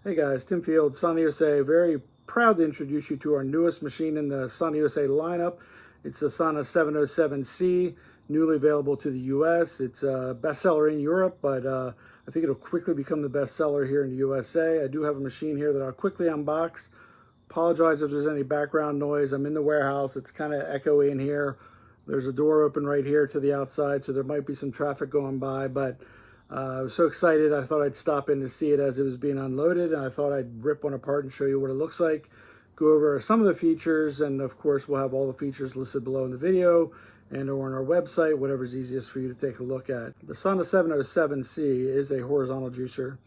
Hey guys, Tim Field, Sunny USA. Very proud to introduce you to our newest machine in the Sunny USA lineup. It's the Sana 707C, newly available to the US. It's a bestseller in Europe, but I think it'll quickly become the bestseller here in the USA. I do have a machine here that I'll quickly unbox. Apologize if there's any background noise. I'm in the warehouse. It's kind of echoey in here. There's a door open right here to the outside, so there might be some traffic going by, but I was so excited I thought I'd stop in to see it as it was being unloaded, and I thought I'd rip one apart and show you what it looks like, go over some of the features, and of course we'll have all the features listed below in the video and or on our website, whatever's easiest for you to take a look at. The Sana 707C is a horizontal juicer.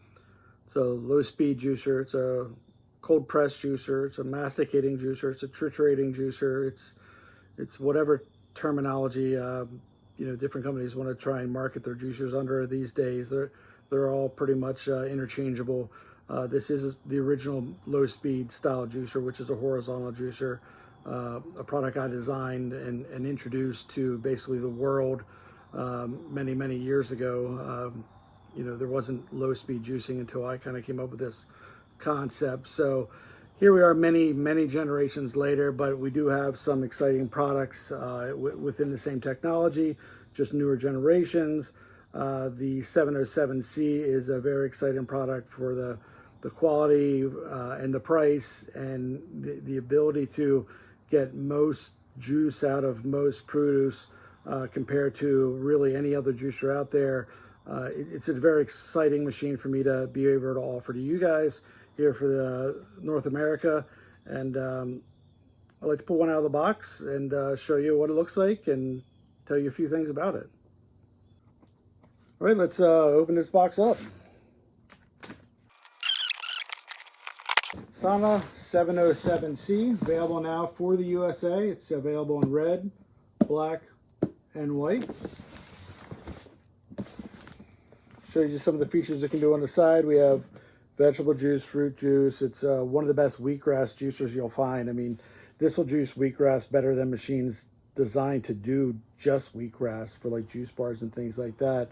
It's a low speed juicer, it's a cold press juicer, it's a masticating juicer, it's a triturating juicer, it's whatever terminology different companies want to try and market their juicers under these days. They're all pretty much interchangeable. This is the original low-speed style juicer, which is a horizontal juicer, a product I designed and introduced to basically the world many years ago. There wasn't low-speed juicing until I kind of came up with this concept. So here we are many generations later, but we do have some exciting products within the same technology, just newer generations. The 707C is a very exciting product for the quality and the price and the ability to get most juice out of most produce compared to really any other juicer out there. It's a very exciting machine for me to be able to offer to you guys here for the North America, and I'd like to pull one out of the box and show you what it looks like and tell you a few things about it. All right, let's open this box up. Sana 707C, available now for the USA. It's available in red, black, and white. Show you just some of the features it can do on the side. We have vegetable juice, fruit juice. It's one of the best wheatgrass juicers you'll find. I mean, this will juice wheatgrass better than machines designed to do just wheatgrass for like juice bars and things like that.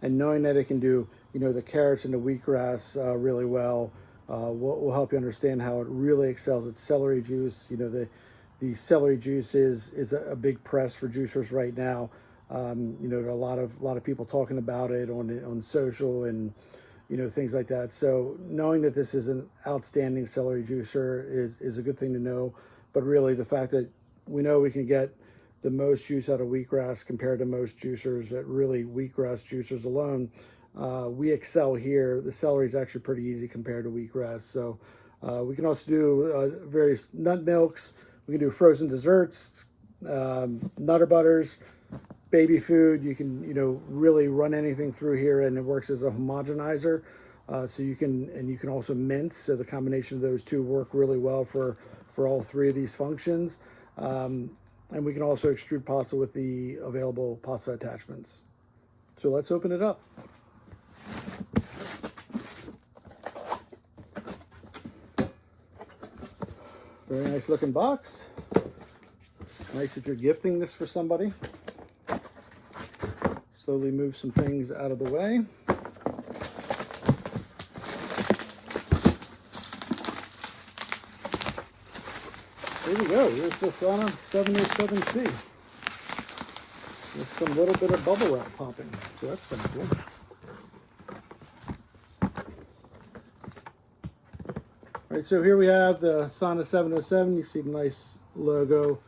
And knowing that it can do, the carrots and the wheatgrass really well, will help you understand how it really excels at celery juice. The celery juice is a big press for juicers right now. There are a lot of people talking about it on social and things like that. So knowing that this is an outstanding celery juicer is a good thing to know. But really the fact that we know we can get the most juice out of wheatgrass compared to most juicers, that really wheatgrass juicers alone, we excel here. The celery is actually pretty easy compared to wheatgrass. So we can also do various nut milks. We can do frozen desserts, nutter butters, baby food. You can really run anything through here, and it works as a homogenizer. So you can also mince. So the combination of those two work really well for all three of these functions. And we can also extrude pasta with the available pasta attachments. So let's open it up. Very nice looking box. Nice if you're gifting this for somebody. Slowly move some things out of the way. Here we go. Here's the Sana 707C with some little bit of bubble wrap popping. So that's kind of cool. All right, so here we have the Sana 707. You see the nice logo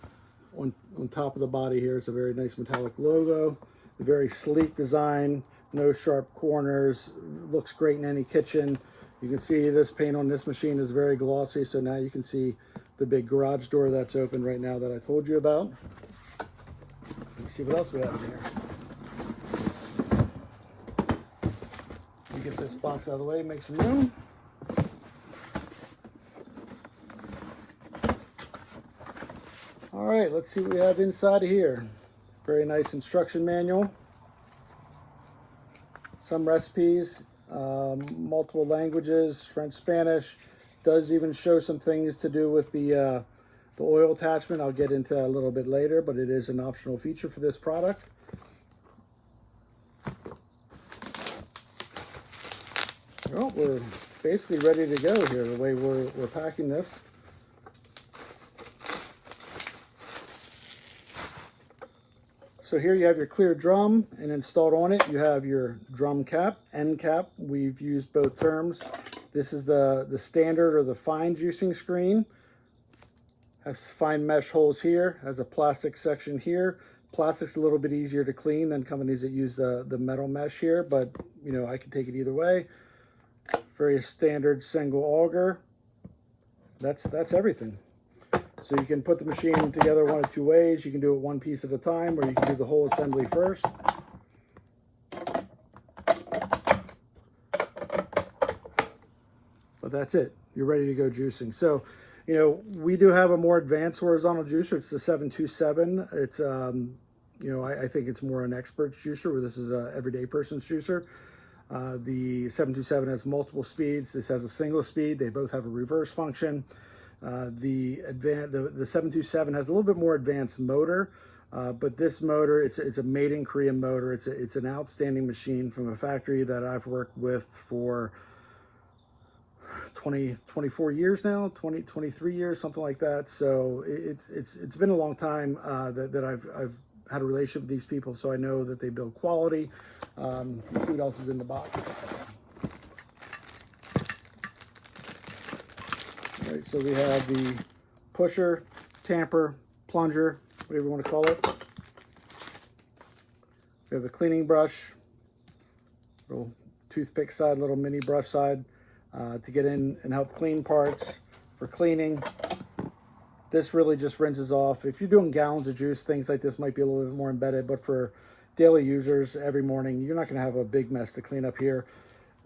on top of the body here. It's a very nice metallic logo. A very sleek design, no sharp corners, looks great in any kitchen. You can see this paint on this machine is very glossy, so now you can see the big garage door that's open right now that I told you about. Let's see what else we have in here. Let me get this box out of the way, make some room. All right, let's see what we have inside of here. Very nice instruction manual. Some recipes, multiple languages, French, Spanish. Does even show some things to do with the oil attachment. I'll get into that a little bit later, but it is an optional feature for this product. Oh, we're basically ready to go here, the way we're packing this. So here you have your clear drum, and installed on it you have your drum cap, end cap. We've used both terms. This is the standard or the fine juicing screen. Has fine mesh holes here, has a plastic section here. Plastic's a little bit easier to clean than companies that use the metal mesh here, but you know, I can take it either way. Very standard single auger. That's everything. So you can put the machine together one of two ways. You can do it one piece at a time, or you can do the whole assembly first. But that's it. You're ready to go juicing. So, you know, we do have a more advanced horizontal juicer. It's the 727. It's, you know, I think it's more an expert's juicer, where this is a everyday person's juicer. The 727 has multiple speeds. This has a single speed. They both have a reverse function. The 727 has a little bit more advanced motor, but this motor, it's a made in Korea motor. It's an outstanding machine from a factory that I've worked with for 24 years now, 23 years, something like that. So it's been a long time that I've had a relationship with these people, so I know that they build quality. Let's see what else is in the box. All right, so we have the pusher, tamper, plunger, whatever you want to call it. We have the cleaning brush, little toothpick side, little mini brush side, to get in and help clean parts for cleaning. This really just rinses off. If you're doing gallons of juice, things like this might be a little bit more embedded, but for daily users every morning, you're not going to have a big mess to clean up here.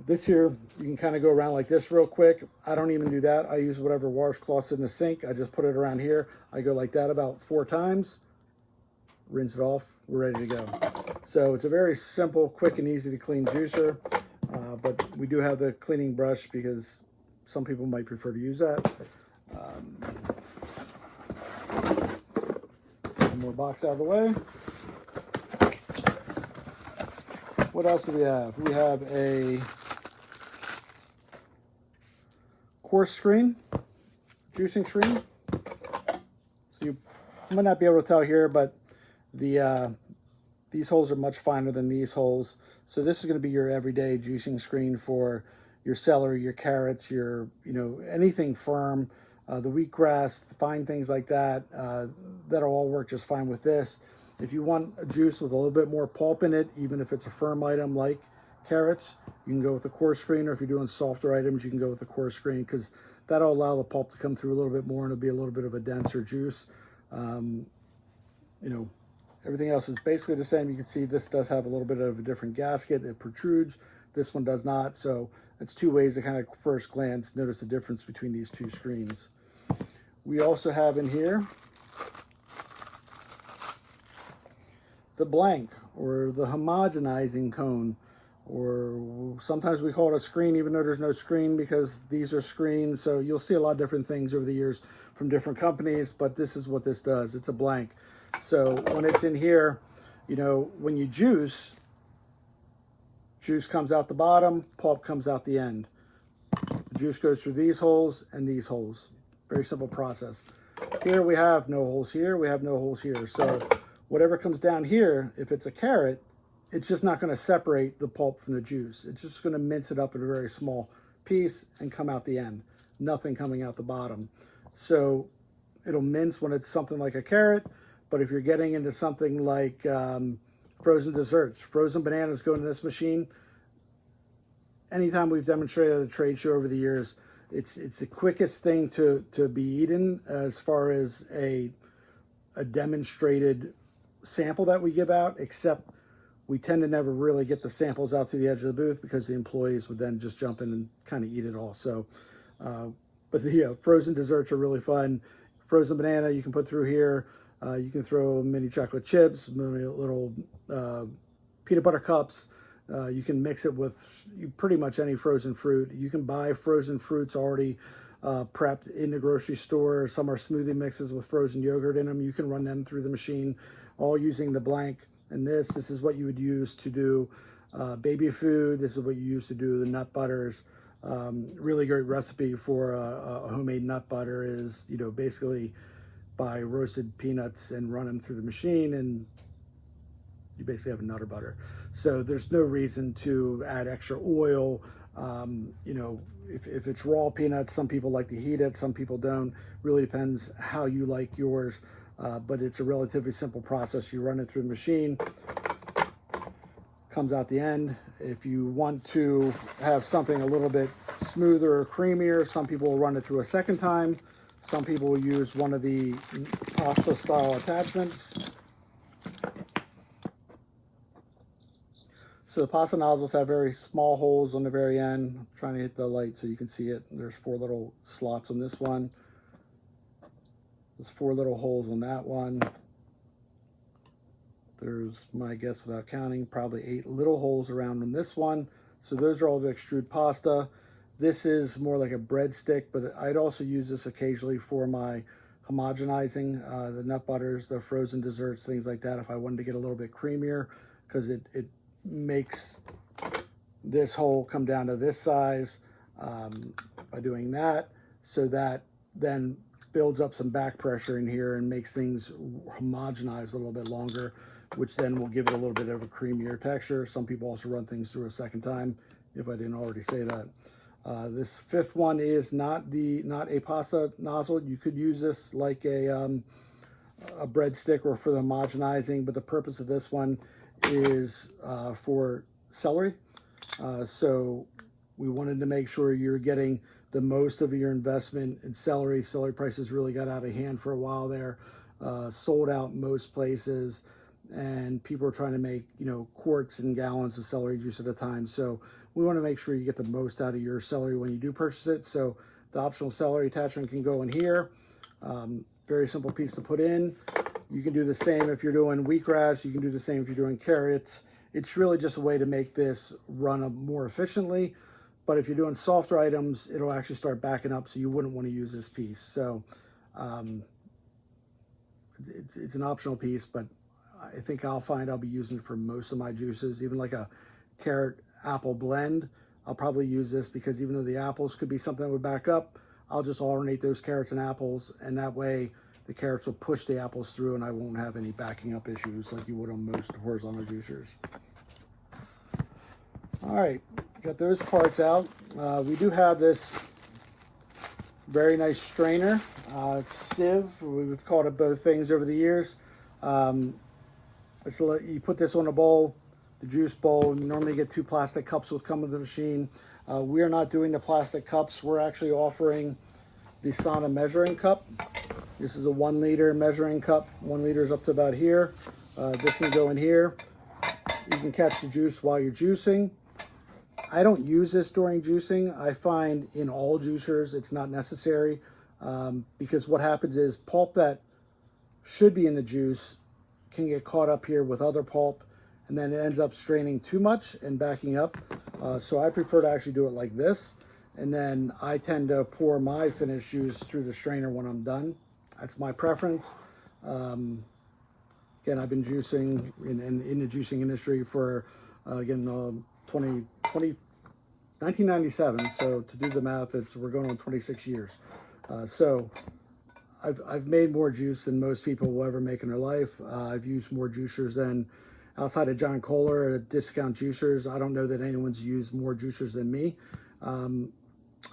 This here, you can kind of go around like this real quick. I don't even do that. I use whatever washcloth's in the sink. I just put it around here. I go like that about 4 times, rinse it off, we're ready to go. So it's a very simple, quick, and easy to clean juicer, but we do have the cleaning brush because some people might prefer to use that. One more box out of the way. What else do we have? We have a Coarse Screen, juicing screen. So you might not be able to tell here, but these holes are much finer than these holes. So this is going to be your everyday juicing screen for your celery, your carrots, your, you know, anything firm, the wheatgrass, fine things like that. That'll all work just fine with this. If you want a juice with a little bit more pulp in it, even if it's a firm item like carrots, you can go with the Coarse Screen, or if you're doing softer items, you can go with the Coarse Screen, because that'll allow the pulp to come through a little bit more, and it'll be a little bit of a denser juice. You know, everything else is basically the same. You can see this does have a little bit of a different gasket. It protrudes. This one does not. So it's two ways to kind of first glance notice the difference between these two screens. We also have in here the blank, or the homogenizing cone, or sometimes we call it a screen, even though there's no screen, because these are screens. So you'll see a lot of different things over the years from different companies, but this is what this does. It's a blank. So when it's in here, you know, when you juice comes out the bottom, pulp comes out the end. The juice goes through these holes and these holes. Very simple process. Here we have no holes here, we have no holes here. So whatever comes down here, if it's a carrot, it's just not going to separate the pulp from the juice. It's just going to mince it up in a very small piece and come out the end. Nothing coming out the bottom. So it'll mince when it's something like a carrot, but if you're getting into something like frozen desserts, frozen bananas go into this machine. Anytime we've demonstrated at a trade show over the years, it's the quickest thing to be eaten as far as a demonstrated sample that we give out, except we tend to never really get the samples out to the edge of the booth because the employees would then just jump in and kind of eat it all. So, but the frozen desserts are really fun. Frozen banana you can put through here. You can throw mini chocolate chips, mini little peanut butter cups. You can mix it with pretty much any frozen fruit. You can buy frozen fruits already prepped in the grocery store. Some are smoothie mixes with frozen yogurt in them. You can run them through the machine, all using the blank. And this is what you would use to do baby food. This is what you use to do the nut butters. Really great recipe for a homemade nut butter is, you know, basically buy roasted peanuts and run them through the machine, and you basically have a nutter butter. So there's no reason to add extra oil. You know, if it's raw peanuts, some people like to heat it, some people don't. Really depends how you like yours, but it's a relatively simple process. You run it through the machine, comes out the end. If you want to have something a little bit smoother or creamier, some people will run it through a second time. Some people will use one of the pasta style attachments. So the pasta nozzles have very small holes on the very end. I'm trying to hit the light so you can see it. There's 4 little slots on this one. There's 4 little holes on that one. There's, my guess without counting, probably 8 little holes around on this one. So those are all to extrude pasta. This is more like a breadstick, but I'd also use this occasionally for my homogenizing, the nut butters, the frozen desserts, things like that, if I wanted to get a little bit creamier, because it makes this hole come down to this size by doing that. So that then builds up some back pressure in here and makes things homogenize a little bit longer, which then will give it a little bit of a creamier texture. Some people also run things through a second time, if I didn't already say that. This 5th one is not a pasta nozzle. You could use this like a breadstick or for the homogenizing, but the purpose of this one is for celery. So we wanted to make sure you're getting the most of your investment in celery. Celery prices really got out of hand for a while there, sold out most places, and people are trying to make, you know, quarts and gallons of celery juice at a time. So we want to make sure you get the most out of your celery when you do purchase it. So the optional celery attachment can go in here. Very simple piece to put in. You can do the same if you're doing wheatgrass. You can do the same if you're doing carrots. It's really just a way to make this run more efficiently. But if you're doing softer items, it'll actually start backing up, so you wouldn't want to use this piece. So it's an optional piece, but I think I'll be using it for most of my juices. Even like a carrot apple blend, I'll probably use this, because even though the apples could be something that would back up, I'll just alternate those carrots and apples, and that way the carrots will push the apples through and I won't have any backing up issues like you would on most horizontal juicers. All right, got those parts out. We do have this very nice strainer. It's Sieve. We've called it both things over the years. You put this on a bowl, the juice bowl. You normally get 2 plastic cups will come with the machine. We are not doing the plastic cups. We're actually offering the Sauna measuring cup. This is a 1 liter measuring cup. 1 liter is up to about here. This can go in here. You can catch the juice while you're juicing. I don't use this during juicing. I find in all juicers it's not necessary, because what happens is pulp that should be in the juice can get caught up here with other pulp, and then it ends up straining too much and backing up. So I prefer to actually do it like this, and then I tend to pour my finished juice through the strainer when I'm done. That's my preference. Again, I've been juicing in the juicing industry for 1997. So to do the math, we're going on 26 years. So I've made more juice than most people will ever make in their life. I've used more juicers than, outside of John Kohler at Discount Juicers, I don't know that anyone's used more juicers than me.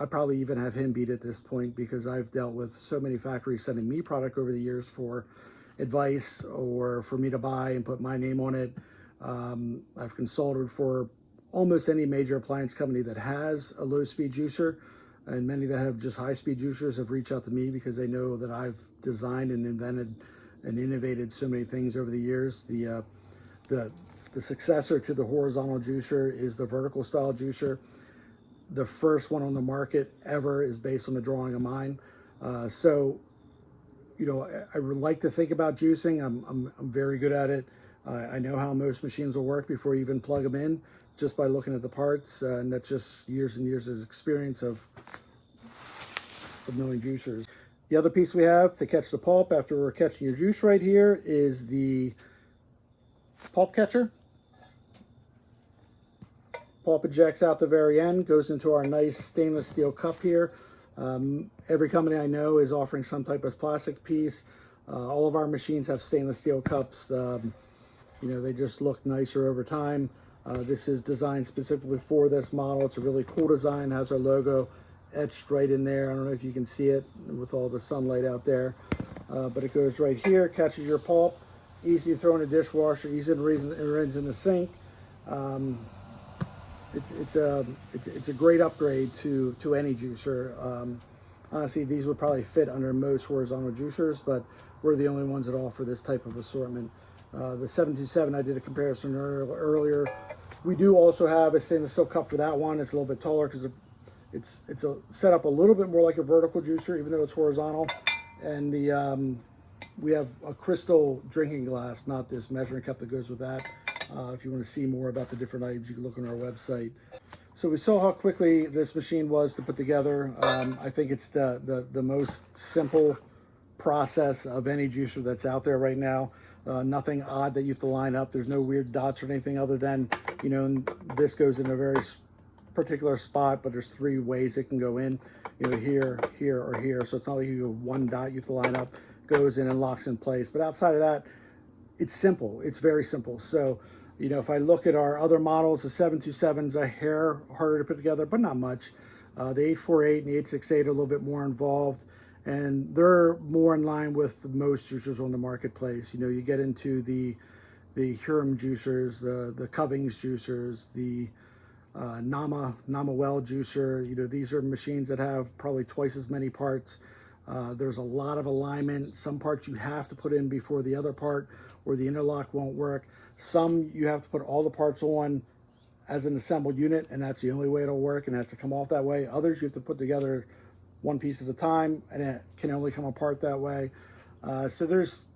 I probably even have him beat at this point, because I've dealt with so many factories sending me product over the years for advice or for me to buy and put my name on it. I've consulted for almost any major appliance company that has a low-speed juicer, and many that have just high-speed juicers have reached out to me because they know that I've designed and invented and innovated so many things over the years. The successor to the horizontal juicer is the vertical style juicer. The first one on the market ever is based on the drawing of mine. So, you know, I would like to think about juicing. I'm very good at it. I know how most machines will work before you even plug them in, just by looking at the parts, and that's just years and years of experience of knowing juicers. The other piece we have to catch the pulp after we're catching your juice right here is the pulp catcher. Pulp ejects out the very end, goes into our nice stainless steel cup here. Every company I know is offering some type of plastic piece. All of our machines have stainless steel cups. You know, they just look nicer over time. This is designed specifically for this model. It's a really cool design, has our logo etched right in there. I don't know if you can see it with all the sunlight out there, but it goes right here, catches your pulp, easy to throw in a dishwasher, easy to rinse in the sink. It's a great upgrade to any juicer. Honestly, these would probably fit under most horizontal juicers, but we're the only ones that offer this type of assortment. The 727, I did a comparison earlier. We do also have a stainless steel cup for that one. It's a little bit taller because it's set up a little bit more like a vertical juicer, even though it's horizontal. And we have a crystal drinking glass, not this measuring cup that goes with that. If you want to see more about the different items, you can look on our website. So we saw how quickly this machine was to put together. I think it's the most simple process of any juicer that's out there right now. Nothing odd that you have to line up. There's no weird dots or anything other than, you know, this goes in a very particular spot, but there's 3 ways it can go in, you know, here, here, or here. So it's not like you have one dot you have to line up, goes in and locks in place. But outside of that, it's simple. It's very simple. So, you know, if I look at our other models, the 727's a hair harder to put together, but not much. The 848 and the 868 are a little bit more involved, and they're more in line with most juicers on the marketplace. You know, you get into the Huron juicers, the Covings juicers, the Nama Well juicer. You know, these are machines that have probably twice as many parts. There's a lot of alignment. Some parts you have to put in before the other part, or the interlock won't work. Some you have to put all the parts on as an assembled unit, and that's the only way it'll work, and it has to come off that way. Others you have to put together one piece at a time, and it can only come apart that way. So there's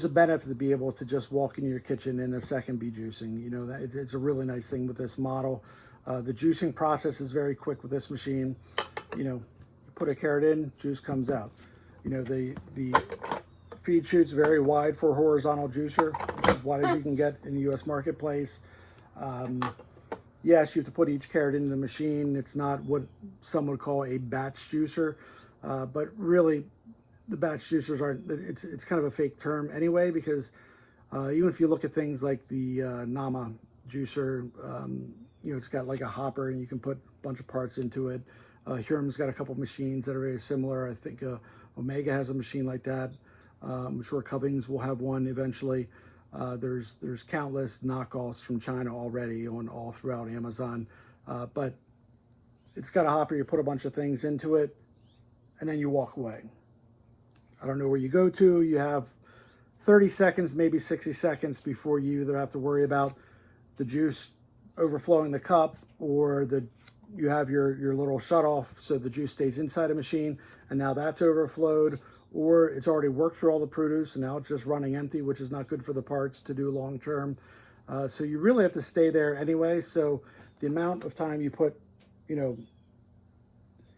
a benefit to be able to just walk into your kitchen in a second be juicing. You know, it's a really nice thing with this model. The juicing process is very quick with this machine. You know, you put a carrot in, juice comes out. You know, the feed chute's very wide for a horizontal juicer, as wide as you can get in the U.S. marketplace. Yes, you have to put each carrot into the machine. It's not what some would call a batch juicer, but really the batch juicers aren't, it's kind of a fake term anyway, because even if you look at things like the Nama juicer, you know, it's got like a hopper and you can put a bunch of parts into it. Huron's got a couple of machines that are very similar. I think Omega has a machine like that. I'm sure Covings will have one eventually. There's countless knockoffs from China already on all throughout Amazon, but it's got a hopper. You put a bunch of things into it, and then you walk away. I don't know where you go to. You have 30 seconds, maybe 60 seconds before you either have to worry about the juice overflowing the cup, or you have your little shut off so the juice stays inside a machine, and now that's overflowed, or it's already worked through all the produce and now it's just running empty, which is not good for the parts to do long term. So you really have to stay there anyway. So the amount of time you put, you know,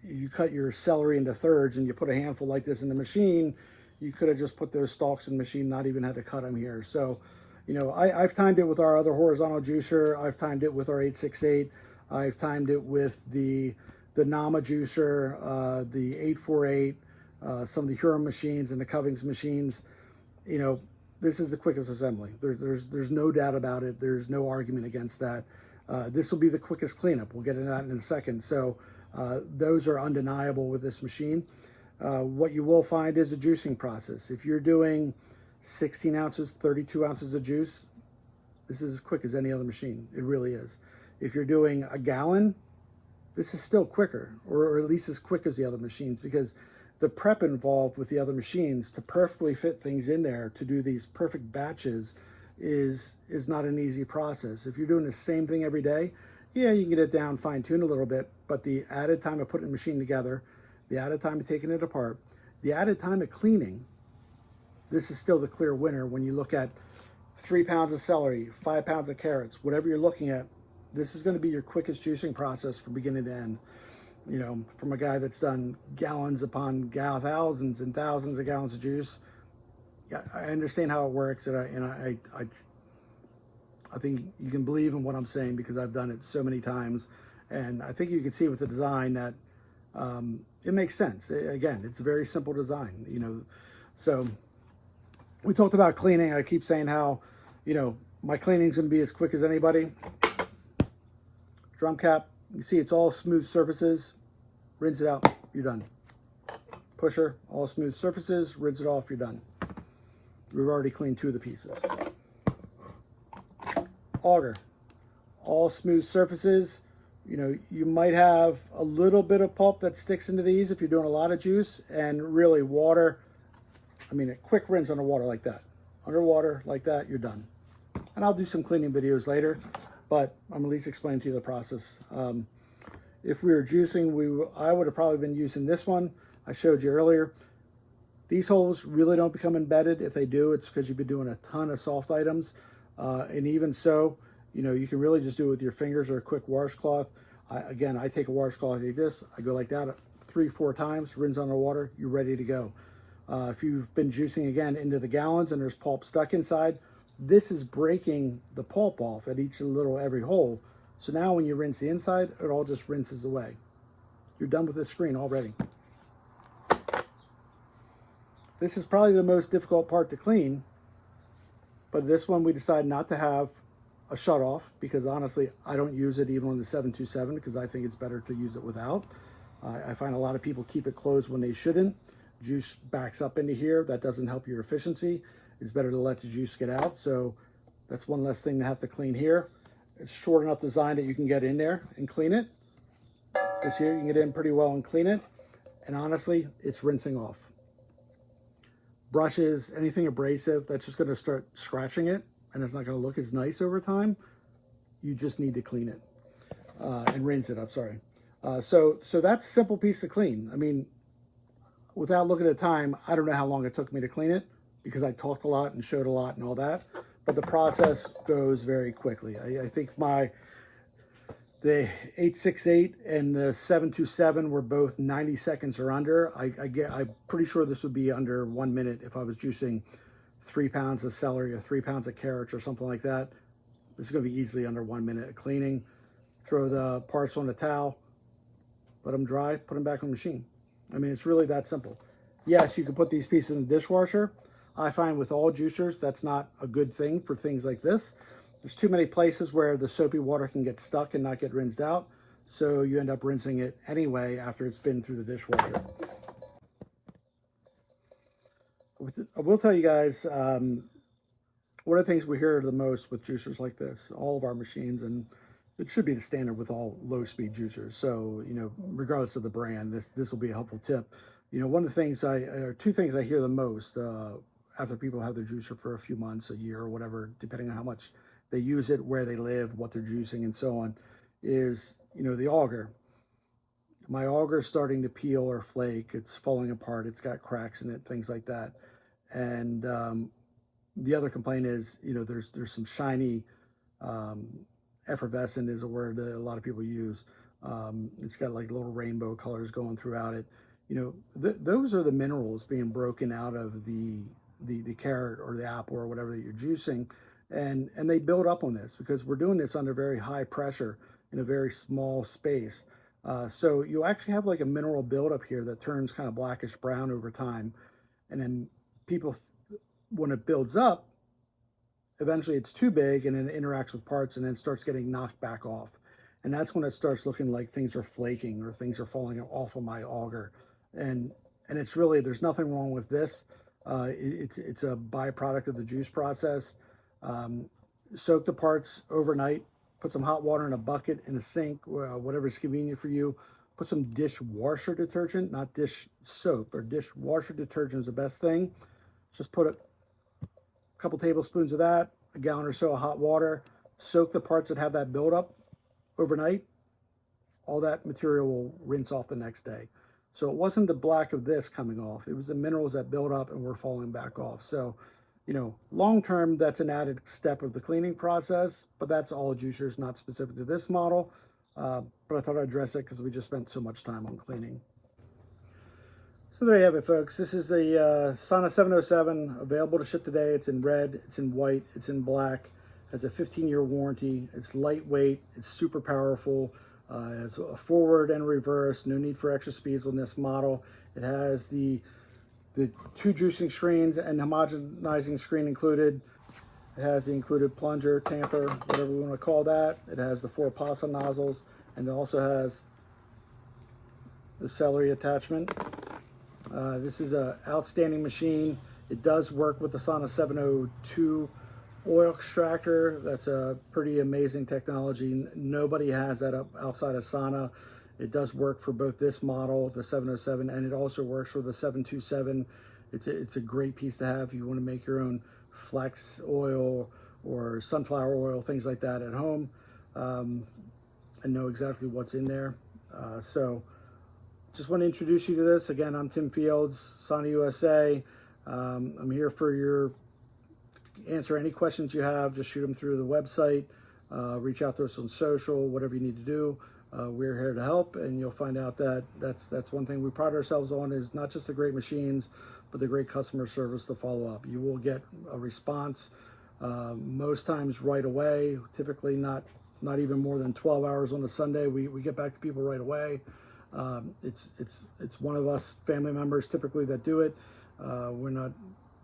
you cut your celery into thirds and you put a handful like this in the machine, you could have just put those stalks in the machine, not even had to cut them here. So, you know, I've timed it with our other horizontal juicer. I've timed it with our 868. I've timed it with the Nama juicer, the 848, some of the Huron machines and the Covings machines. You know, this is the quickest assembly. There's no doubt about it. There's no argument against that. This will be the quickest cleanup. We'll get into that in a second. So those are undeniable with this machine. What you will find is a juicing process. If you're doing 16 ounces, 32 ounces of juice, this is as quick as any other machine. It really is. If you're doing a gallon, this is still quicker, or at least as quick as the other machines, because the prep involved with the other machines to perfectly fit things in there to do these perfect batches is not an easy process. If you're doing the same thing every day, yeah, you can get it down, fine tune a little bit, but the added time of putting the machine together, the added time of taking it apart, the added time of cleaning, this is still the clear winner. When you look at 3 pounds of celery, 5 pounds of carrots, whatever you're looking at, this is going to be your quickest juicing process from beginning to end. You know, from a guy that's done gallons upon thousands and thousands of gallons of juice. Yeah, I understand how it works, and I think you can believe in what I'm saying because I've done it so many times. And I think you can see with the design that it makes sense. Again, it's a very simple design, you know. So we talked about cleaning. I keep saying how, you know, my cleaning's gonna be as quick as anybody. Drum cap, you see it's all smooth surfaces. Rinse it out, you're done. Pusher, all smooth surfaces, rinse it off, you're done. We've already cleaned 2 of the pieces. Auger, all smooth surfaces. You know, you might have a little bit of pulp that sticks into these if you're doing a lot of juice, and really water. I mean, a quick rinse underwater like that. Underwater like that, you're done. And I'll do some cleaning videos later, but I'm at least explaining to you the process. If we were juicing, I would have probably been using this one I showed you earlier. These holes really don't become embedded. If they do, it's because you've been doing a ton of soft items. And even so, you know, you can really just do it with your fingers or a quick washcloth. Again, I take a washcloth like this. I go like that 3-4 times, rinse underwater, you're ready to go. If you've been juicing again into the gallons and there's pulp stuck inside, this is breaking the pulp off at every hole. So now when you rinse the inside, it all just rinses away. You're done with this screen already. This is probably the most difficult part to clean, but this one we decided not to have a shut off because honestly, I don't use it even on the 727 because I think it's better to use it without. I find a lot of people keep it closed when they shouldn't. Juice backs up into here. That doesn't help your efficiency. It's better to let the juice get out. So that's one less thing to have to clean here. It's short enough design that you can get in there and clean it. This here, you can get in pretty well and clean it. And honestly, it's rinsing off. Brushes, anything abrasive, that's just gonna start scratching it and it's not gonna look as nice over time. You just need to clean it and rinse it, I'm sorry. So that's a simple piece to clean. I mean, without looking at time, I don't know how long it took me to clean it because I talked a lot and showed a lot and all that, but the process goes very quickly. I think the 868 and the 727 were both 90 seconds or under. I'm pretty sure this would be under 1 minute if I was juicing 3 pounds of celery or 3 pounds of carrots or something like that. This is gonna be easily under 1 minute of cleaning. Throw the parts on the towel, let them dry, put them back on the machine. I mean, it's really that simple. Yes, you can put these pieces in the dishwasher. I find with all juicers, that's not a good thing for things like this. There's too many places where the soapy water can get stuck and not get rinsed out. So you end up rinsing it anyway after it's been through the dishwasher. I will tell you guys, one of the things we hear the most with juicers like this, all of our machines, and it should be the standard with all low-speed juicers. So, you know, regardless of the brand, this will be a helpful tip. You know, one of the things or 2 things I hear the most after people have their juicer for a few months, a year, or whatever, depending on how much they use it, where they live, what they're juicing, and so on, is, you know, the auger. My auger is starting to peel or flake. It's falling apart. It's got cracks in it, things like that. And the other complaint is, you know, there's some shiny, effervescent is a word that a lot of people use. It's got like little rainbow colors going throughout it. You know, those are the minerals being broken out of the carrot or the apple or whatever that you're juicing. And they build up on this because we're doing this under very high pressure in a very small space. So you actually have like a mineral buildup here that turns kind of blackish brown over time. And then when it builds up, eventually it's too big and it interacts with parts and then starts getting knocked back off. And that's when it starts looking like things are flaking or things are falling off of my auger. And it's really, there's nothing wrong with this. It's a byproduct of the juice process. Soak the parts overnight, put some hot water in a bucket, in a sink, whatever's convenient for you. Put some dishwasher detergent, not dish soap, or dishwasher detergent is the best thing. Just put a couple tablespoons of that, a gallon or so of hot water, soak the parts that have that buildup overnight. All that material will rinse off the next day. So it wasn't the black of this coming off. It was the minerals that build up and were falling back off. So, you know, long term, that's an added step of the cleaning process, but that's all juicers, not specific to this model. But I thought I'd address it because we just spent so much time on cleaning. So there you have it, folks. This is the Sana 707, available to ship today. It's in red, it's in white, it's in black. has a 15-year warranty. It's lightweight, it's super powerful. It's a forward and reverse, no need for extra speeds on this model. It has the 2 juicing screens and homogenizing screen included. It has the included plunger, tamper, whatever we want to call that. It has the 4 pasta nozzles, and it also has the celery attachment. This is an outstanding machine. It does work with the Sauna 702 oil extractor. That's a pretty amazing technology. Nobody has that outside of Sauna. It does work for both this model, the 707, and it also works for the 727. It's a great piece to have if you want to make your own flax oil or sunflower oil, things like that at home, and know exactly what's in there. So just want to introduce you to this. Again, I'm Tim Fields, Sauna USA. I'm here for answer any questions you have. Just shoot them through the website, reach out to us on social, whatever you need to do. We're here to help, and you'll find out that that's one thing we pride ourselves on, is not just the great machines, but the great customer service to follow up. You will get a response most times right away, typically not even more than 12 hours on a Sunday. We get back to people right away. It's one of us family members typically that do it. We're not,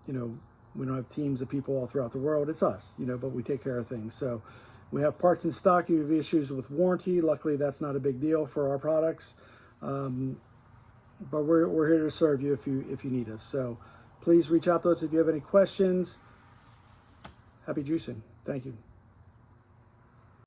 we don't have teams of people all throughout the world. It's us, but we take care of things. So we have parts in stock. You have issues with warranty. Luckily, that's not a big deal for our products. But we're here to serve you if you need us. So please reach out to us if you have any questions. Happy juicing. Thank you.